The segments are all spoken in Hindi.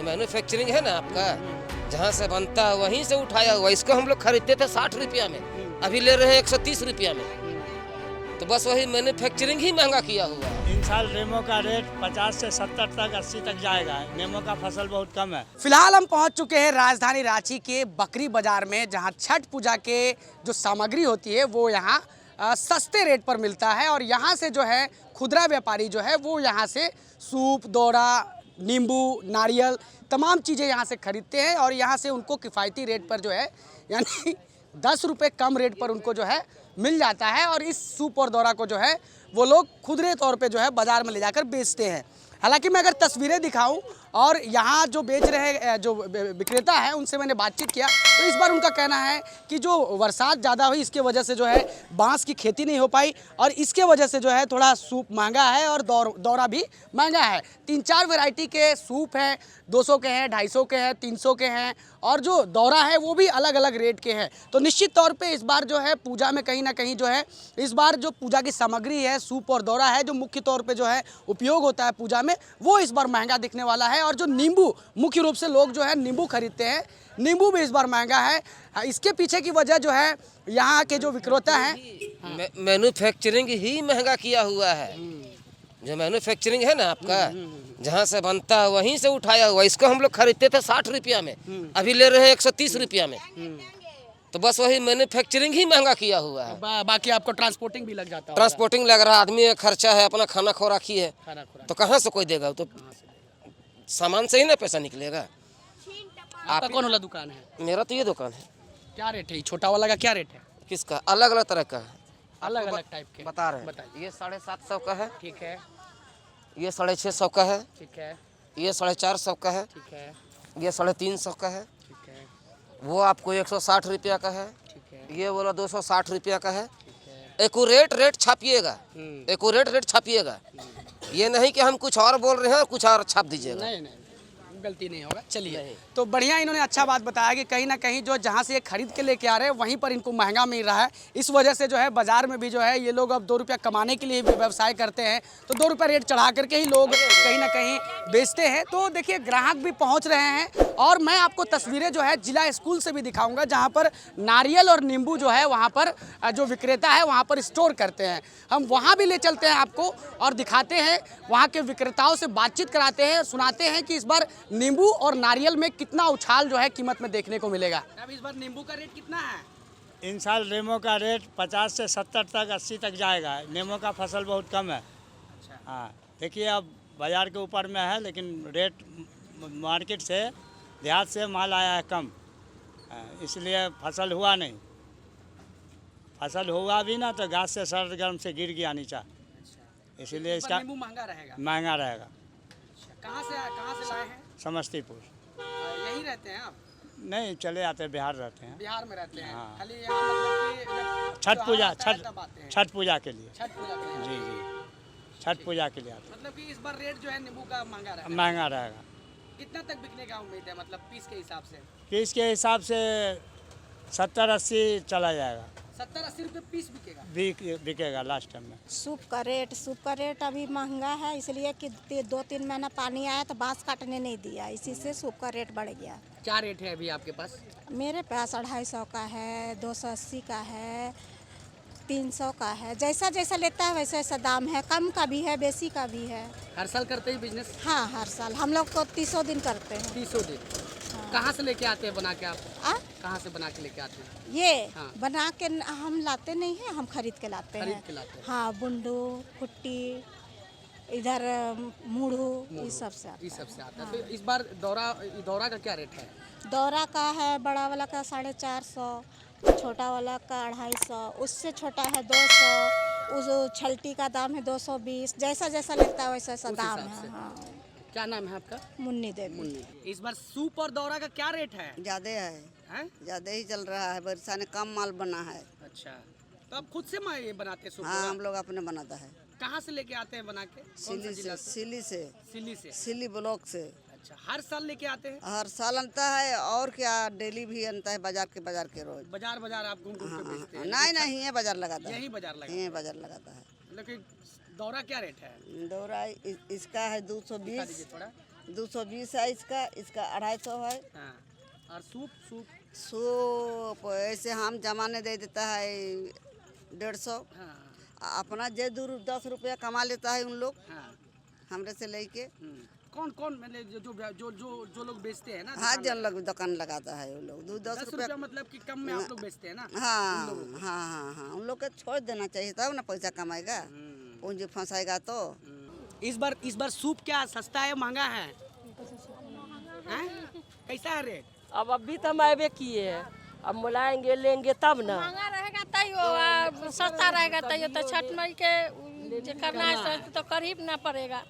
मैन्युफैक्चरिंग है ना आपका, जहाँ से बनता है वहीं से उठाया हुआ। इसको हम लोग खरीदते थे 60 रुपया में, अभी ले रहे हैं 130 रुपया में। तो बस वही मैन्युफैक्चरिंग ही महंगा किया हुआ है। इन साल नींबू का रेट 50 से 70 तक 80 तक जाएगा। नींबू का फसल बहुत कम है। फिलहाल हम पहुंच चुके हैं राजधानी रांची के बकरी बाजार में, जहां छठ पूजा के जो सामग्री होती है वो यहाँ सस्ते रेट पर मिलता है। और यहाँ से जो है खुदरा व्यापारी जो है वो यहाँ से सूप, दौरा, नींबू, नारियल तमाम चीज़ें यहाँ से खरीदते हैं। और यहाँ से उनको किफ़ायती रेट पर जो है यानी 10 रुपये कम रेट पर उनको जो है मिल जाता है। और इस सूप और दौरा को जो है वो लोग खुदरे तौर पे जो है बाज़ार में ले जाकर बेचते हैं। हालांकि मैं अगर तस्वीरें दिखाऊं और यहाँ जो बेच रहे जो विक्रेता हैं उनसे मैंने बातचीत किया तो इस बार उनका कहना है कि जो बरसात ज़्यादा हुई इसके वजह से जो है बांस की खेती नहीं हो पाई और इसके वजह से जो है थोड़ा सूप महंगा है और दौरा भी महंगा है। 3-4 वैरायटी के सूप हैं, 200 के हैं, 250 के हैं, 300 के हैं और जो दौरा है वो भी अलग अलग रेट के हैं। तो निश्चित तौर पे इस बार जो है पूजा में कहीं ना कहीं जो है इस बार जो पूजा की सामग्री है, सूप और दौरा है, जो मुख्य तौर पे जो है उपयोग होता है पूजा में, वो इस बार महंगा दिखने वाला है। और जो नींबू, मुख्य रूप से लोग जो है नींबू खरीदते हैं, नींबू भी इस बार महंगा है। इसके पीछे की वजह जो है यहाँ के जो विक्रेता हैं, मैन्युफैक्चरिंग ही महंगा किया हुआ है। जो मैन्युफैक्चरिंग है ना आपका, जहाँ से बनता है वहीं से उठाया हुआ। इसको हम लोग खरीदते थे 60 रुपया में, अभी ले रहे हैं 130 रुपया में। तो बस वही मैन्युफैक्चरिंग ही महंगा किया हुआ है। बाकी आपको ट्रांसपोर्टिंग भी लग जाता है। ट्रांसपोर्टिंग लग रहा है, आदमी का खर्चा है, अपना खाना खोराकी है, तो कहाँ से कोई देगा? तो सामान से ही ना पैसा निकलेगा। आपका कौन वाला दुकान है? मेरा तो ये दुकान है। क्या रेट है? छोटा वाला का क्या रेट है? किसका? अलग अलग तरह का है, अलग अलग टाइप के बता रहे हैं। बताइए। ये 750 का है, ठीक है, ये 650 का है, ठीक है, ये 450 का है, ठीक है, ये 350 का है, ठीक है, वो आपको 160 रुपया का है, ठीक है, ये बोला 260 रुपया का है। ठीक है। एक्यूरेट रेट छापिएगा, एक्यूरेट रेट छापिएगा। ये नहीं कि हम कुछ और बोल रहे हैं और कुछ और छाप दीजिएगा। नहीं नहीं, गलती नहीं होगा। चलिए, तो बढ़िया इन्होंने अच्छा बात बताया कि कहीं ना कहीं जो जहाँ से ये खरीद के लेके आ रहे हैं वहीं पर इनको महंगा मिल रहा है। इस वजह से जो है बाजार में भी जो है ये लोग अब 2 रुपया कमाने के लिए व्यवसाय करते हैं, तो 2 रुपया रेट चढ़ा करके ही लोग कहीं ना कहीं बेचते हैं। तो देखिए ग्राहक भी पहुँच रहे हैं और मैं आपको तस्वीरें जो है जिला स्कूल से भी दिखाऊंगा, जहाँ पर नारियल और नींबू जो है वहाँ पर जो विक्रेता है वहाँ पर स्टोर करते हैं। हम वहाँ भी ले चलते हैं आपको और दिखाते हैं, वहाँ के विक्रेताओं से बातचीत कराते हैं, सुनाते हैं कि इस बार नींबू और नारियल में कितना उछाल जो है कीमत में देखने को मिलेगा। अब इस बार नींबू का रेट कितना है? इन साल नींबू का रेट 50 से 70 तक 80 तक जाएगा। नींबू का फसल बहुत कम है। अच्छा। हाँ, देखिए अब बाज़ार के ऊपर में है, लेकिन रेट मार्केट से, देहात से माल आया है कम, इसलिए फसल हुआ नहीं। फसल हुआ भी ना तो घास से सर्द गर्म से गिर गया नीचा, इसलिए इसका नींबू महंगा रहेगा। महंगा रहेगा। कहाँ से लाए हैं? समस्तीपुर। यहीं रहते हैं आप? नहीं, चले आते हैं, बिहार रहते हैं। बिहार में रहते हैं। हाँ। खाली यहाँ मतलब कि छठ पूजा, छठ पूजा के लिए। छठ पूजा के लिए। जी जी, छठ पूजा के लिए आते मतलब कि इस बार रेट जो है नींबू का महंगा हैं। रहेगा। महंगा रहेगा। कितना तक बिकने का उम्मीद है, मतलब पीस के हिसाब से? पीस के हिसाब से 70-80 चला जाएगा। 70-80 रुपये पीस बिकेगा? बिकेगा लास्ट टाइम में। सूप का रेट अभी महंगा है, इसलिए कि 2-3 महीना पानी आया तो बांस काटने नहीं दिया, इसी से सूप का रेट बढ़ गया। क्या रेट है अभी आपके पास? मेरे पास 250 का है, 280 का है, 300 का है। जैसा जैसा लेता है वैसा वैसा दाम है, कम का भी है, बेसी का भी है। हर साल करते हैं बिजनेस? हाँ, हर साल हम लोग तो 30 दिन करते हैं। 30 दिन। कहाँ से लेके आते हैं बना के आप? कहाँ से बना के लेके आते हैं? ये हाँ। बना के हम लाते नहीं हैं, हम खरीद के लाते हैं। खरीद के लाते हैं। हाँ, बुंडू, कुट्टी, इधर मूढ़ू, इस सब से आता है। इस सब से आता है। तो इस बार दौरा का क्या रेट है? दौरा का है, बड़ा वाला का 450, छोटा वाला का 250, उससे छोटा है 200, उस छल्टी का दाम है 220। जैसा जैसा लेता है वैसा वैसा दाम है। हाँ। क्या नाम है आपका? मुन्नी देवी। मुन्नी। इस बार सूप और दौरा का क्या रेट है? ज़्यादा है, हैं? ज़्यादा ही चल रहा है। बरसा ने कम माल बना है। अच्छा, तो आप खुद से ये बनाते हैं सूप? हाँ, हम लोग अपने बनाता है। कहाँ से लेके आते हैं बना के? कौन सा सिली जिला से, सिली से। सिली ब्लॉक से। अच्छा, हर साल लेके आते हैं? हर साल बनता है और क्या, डेली भी बनता है, बाजार के रोज। बाजार आप घूम घूम के बेचते हैं? नहीं, ये बाजार लगाता है। यही बाजार लगा? यही बाजार लगाता है। लेकिन दौरा क्या रेट है? दौरा इसका है दिखा 220, दीजिए थोड़ा। 220 है इसका 250 है। हाँ। और सूप सूप सूप ऐसे हम जमाने दे देता है 150। हाँ अपना जे दूर 10 रुपया कमा लेता है उन लोग हाँ। हमरे से लेके। कौन कौन मतलब जो लोग बेचते हैं ना हाँ जन लोग दुकान लगाता है वो लोग 10 10 रुपया। रुपया मतलब कि कम में आप लोग बेचते हैं ना। हाँ हाँ हाँ हाँ उन लोग को छोड़ देना चाहिए तब ना पैसा कमाएगा। पूंजी फंसाएगा तो। इस बार सूप क्या सस्ता है महंगा है? हैं? कैसा है रेट? अब अभी तो हम अबे किए हैं, अब मुलाएंगे लेंगे तब ना। महंगा रहेगा तैयो सस्ता रहेगा तैयो तो छठ मई के जे करना है तो करीब ना पड़ेगा।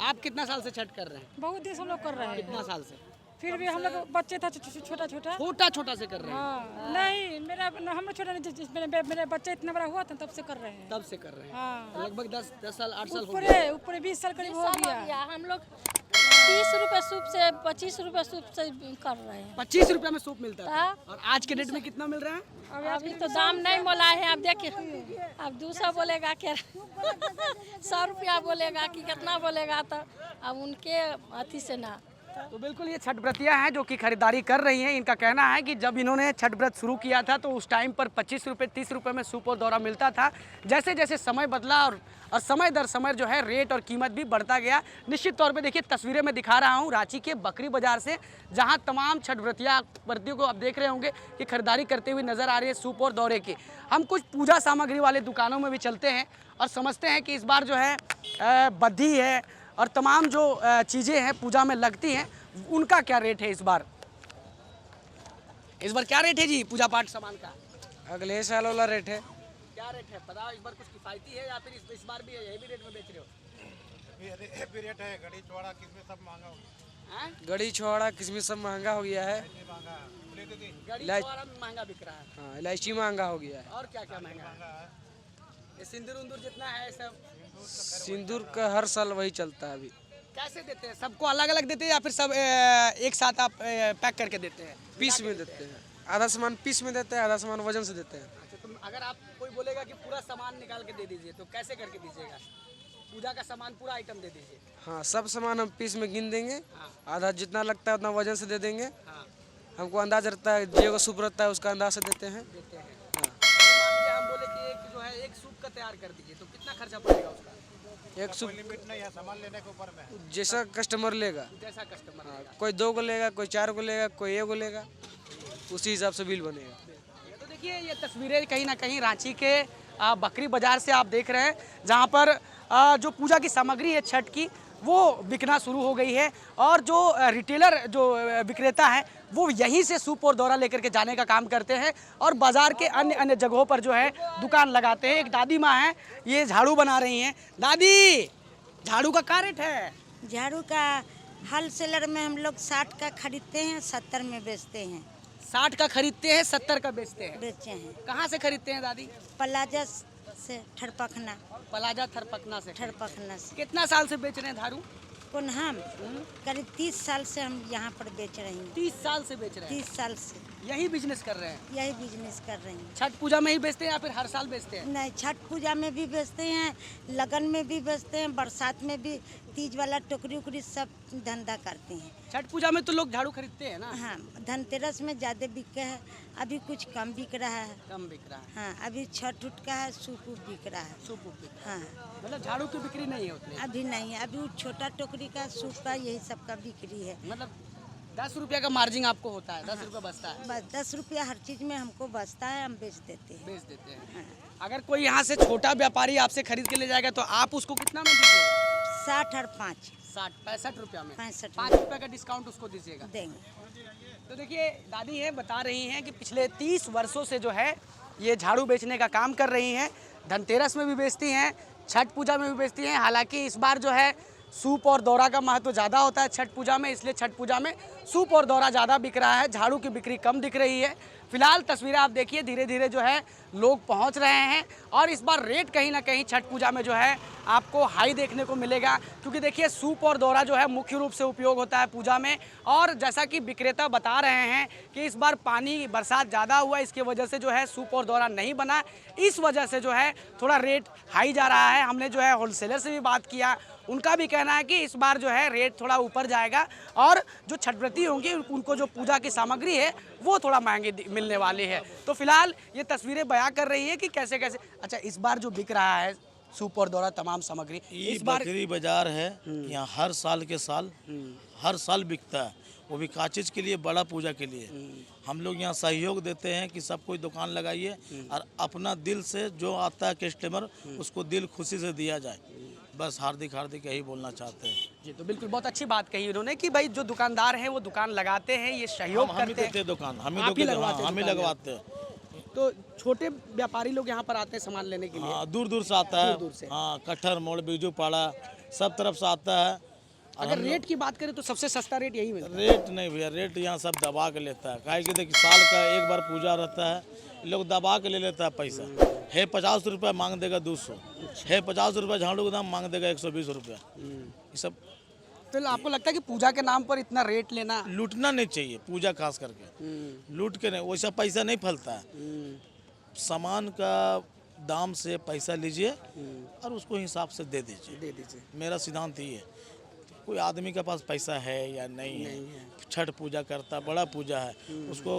आप कितना साल से छठ कर रहे हैं? बहुत दिन से हम लोग कर रहे हैं, कितना साल से? फिर भी हम लोग बच्चे था छोटा छोटा। छोटा छोटा से कर रहे हैं। हाँ नहीं मेरा हम लोग छोटा नहीं, मेरे बच्चे इतना बड़ा हुआ था तब से कर रहे हैं। तब से कर रहे हैं। हाँ लगभग 10 साल 8 साल हो गए। ऊपर 20 साल करीब हो गया। हम लोग 30 रुपए सूप से 25 रुपए सूप से कर रहे हैं। 25 रुपया में सूप मिलता है। हाँ। और आज के डेट में कितना मिल रहा है? अभी तो दाम नहीं बोला है, अब देखिए अब 200 बोलेगा क्या 100 रुपया बोलेगा कि कितना बोलेगा, तो अब उनके अथी से ना। तो बिल्कुल ये छठ व्रतियाँ हैं जो कि खरीदारी कर रही हैं। इनका कहना है कि जब इन्होंने छठ व्रत शुरू किया था तो उस टाइम पर 25 रुपये 30 रुपये में सूप और दौरा मिलता था। जैसे जैसे समय बदला और समय दर समय जो है रेट और कीमत भी बढ़ता गया। निश्चित तौर पे देखिए तस्वीरें मैं दिखा रहा हूँ रांची के बकरी बाजार से, जहाँ तमाम छठ व्रतियों को आप देख रहे होंगे कि खरीदारी करते हुए नजर आ रही है सूप और दौरे की। हम कुछ पूजा सामग्री वाले दुकानों में भी चलते हैं और समझते हैं कि इस बार जो है बद्धी है और तमाम जो चीज़ें हैं पूजा में लगती हैं उनका क्या रेट है इस बार क्या रेट है जी पूजा पाठ सामान का? अगले साल वाला रेट है। क्या रेट है पता? इस बार कुछ किफायती है या फिर इस बार भी ये भी रेट में बेच रहे हो? ये भी रेट है। घड़ी चौड़ा किसमें सब महंगा हो गया। हैं? गड़ी छोड़ा किसमें सब महंगा हो गया है। गड़ी लाइट- थोड़ा महंगा बिक रहा है। हाँ इलायची महंगा हो गया है। और क्या क्या महंगा है? ये सिंदूर उंदूर जितना है सब सिंदूर का हर साल वही चलता है अभी। कैसे देते हैं? सबको अलग अलग देते हैं या फिर सब एक साथ आप पैक करके देते हैं? पीस में देते हैं, आधा सामान पीस में देते हैं, आधा सामान वजन से देते हैं। अच्छा तो अगर आप कोई बोलेगा कि पूरा सामान निकाल के दे दीजिए तो कैसे करके दीजिएगा? पूजा का सामान पूरा आइटम दे दीजिए। हाँ सब सामान हम पीस में गिन देंगे, आधा जितना लगता है उतना वजन से दे देंगे। हाँ हमको अंदाज रहता है जो सूप रहता है उसका अंदाज से देते हैं। देते हैं। मान लीजिए हम बोले कि एक जो है एक सूप का तैयार कर दीजिए तो कितना खर्चा पड़ेगा उसका? एक सूप लिमिट नहीं है सामान लेने के ऊपर में। जैसा कस्टमर लेगा, जैसा कस्टमर हाँ कोई 2 को लेगा, कोई 4 को लेगा, कोई 1 को लेगा, उसी हिसाब से बिल बनेगा। तो देखिए ये तस्वीरें कहीं ना कहीं रांची के बकरी बाजार से आप देख रहे हैं, जहां पर जो पूजा की सामग्री है छठ की वो बिकना शुरू हो गई है और जो रिटेलर जो विक्रेता है वो यहीं से सूप और दौरा लेकर के जाने का काम करते हैं और बाज़ार के अन्य अन्य जगहों पर जो है दुकान लगाते हैं। एक दादी माँ हैं, ये झाड़ू बना रही हैं। दादी झाड़ू का क्या रेट है? झाड़ू का होलसेलर में हम लोग 60 का खरीदते हैं, 70 में बेचते हैं। 60 का खरीदते हैं, 70 का बेचते हैं। बेचे हैं कहाँ से खरीदते हैं दादी? प्लाजा से ठरपखना, प्लाजा थरपकना से। ठरपखना से। कितना साल से बेच रहे हैं झाड़ू? कौन हम? करीब 30 साल से हम यहाँ पर बेच रहे हैं। 30 साल से बेच रहे हैं। 30 साल से यही बिजनेस कर रहे हैं। यही बिजनेस कर रहे हैं। छठ पूजा में ही बेचते हैं या फिर हर साल बेचते हैं? नहीं, छठ पूजा में भी बेचते हैं, लगन में भी बेचते हैं, बरसात में भी, तीज वाला टोकरी उकरी सब धंधा करते हैं। छठ पूजा में तो लोग झाड़ू खरीदते हैं ना? हाँ धनतेरस में ज़्यादा बिक है, अभी कुछ कम बिक रहा है। कम बिक रहा है। हाँ अभी छठ उठ का है, सूप उप बिक रहा है। सूप उप बिक रहा है। हाँ मतलब झाड़ू की बिक्री नहीं है उतनी? अभी नहीं है, अभी वो छोटा टोकरी का सूप का यही सब का बिक्री है। मतलब 10 रुपया का मार्जिन आपको होता है, 10 रुपया बचता है, बस 10 रुपया हर चीज़ में हमको बचता है, हम बेच देते हैं। बेच देते हैं। हाँ। अगर कोई यहाँ से छोटा व्यापारी आपसे खरीद के ले जाएगा तो आप उसको कितना में दीजिएगा? 60 और 5 65 रुपया में 65 5 रुपया का डिस्काउंट उसको दीजिएगा। देंगे। तो देखिए दादी है बता रही हैं कि पिछले 30 वर्षों से जो है ये झाड़ू बेचने का काम कर रही हैं। धनतेरस में भी बेचती हैं, छठ पूजा में भी बेचती हैं। हालांकि इस बार जो है सूप और दौरा का महत्व ज़्यादा होता है छठ पूजा में, इसलिए छठ पूजा में सूप और दौरा ज़्यादा बिक रहा है, झाड़ू की बिक्री कम दिख रही है। फिलहाल तस्वीरें आप देखिए, धीरे धीरे जो है लोग पहुंच रहे हैं और इस बार रेट कहीं ना कहीं छठ पूजा में जो है आपको हाई देखने को मिलेगा, क्योंकि देखिए सूप और दौरा जो है मुख्य रूप से उपयोग होता है पूजा में। और जैसा कि विक्रेता बता रहे हैं कि इस बार पानी बरसात ज़्यादा हुआ, इसकी वजह से जो है सूप और दौरा नहीं बना, इस वजह से जो है थोड़ा रेट हाई जा रहा है। हमने जो है होलसेलर से भी बात किया, उनका भी कहना है कि इस बार जो है रेट थोड़ा ऊपर जाएगा और जो छठव्रती होंगी उनको जो पूजा की सामग्री है वो थोड़ा महंगी मिलने वाली है। तो फिलहाल ये तस्वीरें बयां कर रही है कि कैसे कैसे। अच्छा, इस बार जो बिक रहा है सूप और दौरा तमाम सामग्री, इस बार बकरी बाजार है, यहाँ हर साल के साल हर साल बिकता है, वो भी काचिज के लिए, बड़ा पूजा के लिए। हम लोग यहाँ सहयोग देते हैं कि सब कोई दुकान लगाइए और अपना दिल से जो आता है कस्टमर उसको दिल खुशी से दिया जाए, बस हार्दिक हार्दिक यही बोलना चाहते हैं। जी, तो बिल्कुल बहुत अच्छी बात कही उन्होंने कि भाई जो दुकानदार हैं वो दुकान लगाते हैं, ये सहयोग हम ही करते देते हैं दुकान, हम आप ही लगवाते हैं हम ही दुकान लगवाते हैं। तो छोटे व्यापारी लोग यहाँ पर आते हैं सामान लेने के लिए? हाँ, दूर दूर से आता है, दूर से। हाँ, कट्ठर मोड़, बीजू पाड़ा, सब तरफ से आता है। अगर रेट की बात करें तो सबसे सस्ता रेट यही मिलता है। रेट नहीं भैया, रेट यहाँ सब दबा के लेता है, काहे कि देखिए साल का एक बार पूजा रहता है, लोग दबा के ले लेता है पैसा। है 50 रुपया मांग देगा 200, है 50 रुपया झाड़ू का दाम मांग देगा 120 रुपया। ये सब तो आपको लगता है कि पूजा के नाम पर इतना रेट लेना? लूटना नहीं चाहिए, पूजा खास करके लूट के नहीं, वैसा पैसा नहीं फलता है। सामान का दाम से पैसा लीजिए और उसको हिसाब से दे दीजिए। मेरा सिद्धांत ये है। कोई आदमी के पास पैसा है या नहीं है, छठ पूजा करता, बड़ा पूजा है, उसको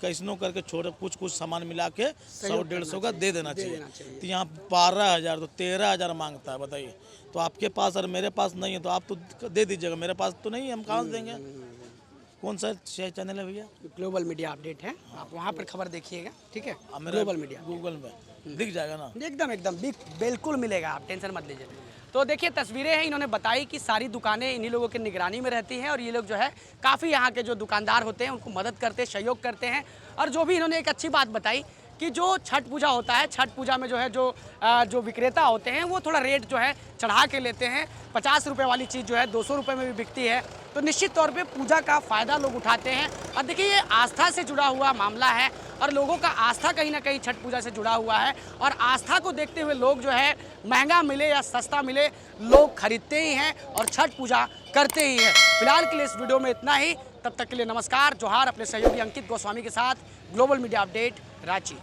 कैसनो करके छोड़ कुछ सामान मिला के 100-150 का दे देना चाहिए। तो यहाँ 12,000 तो 13,000 मांगता है, बताइए। तो आपके पास और मेरे पास नहीं है तो आप तो दे दीजिएगा, मेरे पास तो नहीं है, हम कहाँ से देंगे। कौन सा चैनल है भैया? ग्लोबल मीडिया अपडेट है, आप वहाँ पर खबर देखिएगा, ठीक है? ग्लोबल मीडिया गूगल में दिख जाएगा ना, एकदम बिल्कुल मिलेगा, आप टेंशन मत लीजिए। तो देखिए तस्वीरें हैं, इन्होंने बताई कि सारी दुकानें इन्हीं लोगों की निगरानी में रहती हैं और ये लोग जो है काफ़ी यहाँ के जो दुकानदार होते हैं उनको मदद करते हैं, सहयोग करते हैं। और जो भी इन्होंने एक अच्छी बात बताई कि जो छठ पूजा होता है, छठ पूजा में जो है जो विक्रेता होते हैं वो थोड़ा रेट जो है चढ़ा के लेते हैं। 50 रुपये वाली चीज़ जो है 200 रुपये में भी बिकती है, तो निश्चित तौर पे पूजा का फ़ायदा लोग उठाते हैं। और देखिए ये आस्था से जुड़ा हुआ मामला है और लोगों का आस्था कहीं ना कहीं छठ पूजा से जुड़ा हुआ है और आस्था को देखते हुए लोग जो है महंगा मिले या सस्ता मिले लोग खरीदते ही हैं और छठ पूजा करते ही हैं। फिलहाल के लिए इस वीडियो में इतना ही, तब तक के लिए नमस्कार, जोहार। अपने सहयोगी अंकित गोस्वामी के साथ ग्लोबल मीडिया अपडेट, रांची।